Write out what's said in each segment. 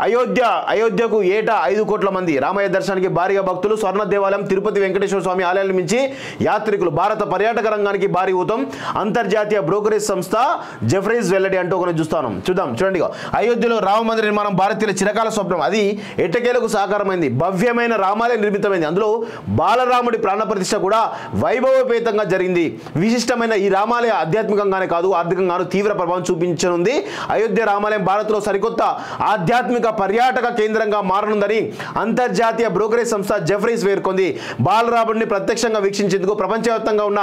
అయోధ్యకు ఏటా 5 కోట్ల మంది రామయ్య దర్శనానికి భారీగా భక్తులు. స్వర్ణ దేవాలయం తిరుపతి వెంకటేశ్వర స్వామి ఆలయాల నుంచి యాత్రికులు. భారత పర్యాటక రంగానికి భారీ ఊతం. అంతర్జాతీయ బ్రోకరేజ్ సంస్థ జెఫ్రీస్ వెల్లడి అంటూ ఒకటి చూద్దాం చూడండి. అయోధ్యలో రామ మందిర నిర్మాణం భారతీయుల చిరకాల స్వప్నం. అది ఎట్టకేలకు సాకారమైంది. భవ్యమైన రామాలయం నిర్మితమైంది. అందులో బాలరాముడి ప్రాణప్రతిష్ఠ కూడా వైభవపేతంగా జరిగింది. విశిష్టమైన ఈ రామాలయ ఆధ్యాత్మికంగానే కాదు ఆర్థికంగానూ తీవ్ర ప్రభావం చూపించనుంది. అయోధ్య రామాలయం భారత్లో సరికొత్త ఆధ్యాత్మిక పర్యాటక కేంద్రంగా మారనుందని అంతర్జాతీయ బ్రోకరేజ్ సంస్థ జెఫ్రీస్ పేర్కొంది. బాలరాముడిని ప్రత్యక్షంగా వీక్షించేందుకు ప్రపంచవ్యాప్తంగా ఉన్న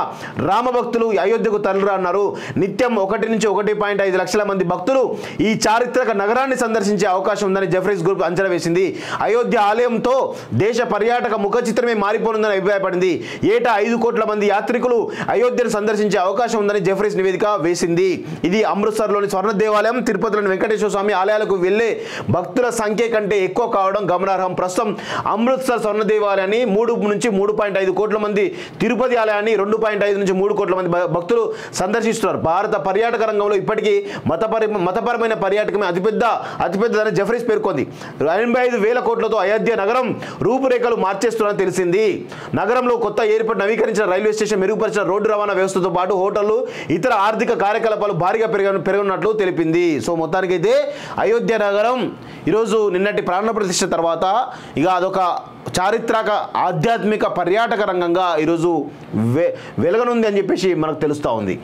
రామభక్తులు అయోధ్యకు తరలిరాన్నారు. నిత్యం 1 నుంచి 1.5 లక్షల మంది భక్తులు ఈ చారిత్రక నగరాన్ని సందర్శించే అవకాశం ఉందని జెఫ్రీస్ గ్రూప్ అంచనా వేసింది. అయోధ్య ఆలయంతో దేశ పర్యాటక ముఖ చిత్రమే మారిపోనుందని అభిప్రాయపడింది. ఏటా 5 కోట్ల మంది యాత్రికులు అయోధ్యను సందర్శించే అవకాశం ఉందని జెఫ్రీస్ నివేదిక వేసింది. ఇది అమృత్సర్లోని స్వర్ణ దేవాలయం, తిరుపతిలోని వెంకటేశ్వర స్వామి ఆలయాలకు వెళ్లే భక్తుల సంఖ్య కంటే ఎక్కువ కావడం గమనార్హం. ప్రస్తుతం అమృత్సర్ స్వర్ణ దేవాలయాన్ని 3 నుంచి 3.5 కోట్ల మంది, తిరుపతి ఆలయాన్ని 2.5 నుంచి 3 కోట్ల మంది భక్తులు సందర్శిస్తున్నారు. భారత పర్యాటక రంగంలో ఇప్పటికీ మతపరమైన పర్యాటకమే అతిపెద్దదని జెఫ్రీస్ పేర్కొంది. 85,000 కోట్లతో అయోధ్య నగరం రూపురేఖలు మార్చేస్తున్నారని తెలిసింది. నగరంలో కొత్త ఏర్పాటు, నవీకరించిన రైల్వే స్టేషన్, మెరుగుపరిచిన రోడ్డు రవాణా వ్యవస్థతో పాటు హోటళ్లు, ఇతర ఆర్థిక కార్యకలాపాలు భారీగా పెరగనున్నట్లు తెలిపింది. సో మొత్తానికైతే అయోధ్య నగరం ఈరోజు నిన్నటి ప్రాణ ప్రతిష్ఠ తర్వాత ఇక అదొక చారిత్రక ఆధ్యాత్మిక పర్యాటక రంగంగా ఈరోజు వెలగనుంది అని చెప్పేసి మనకు తెలుస్తూ ఉంది.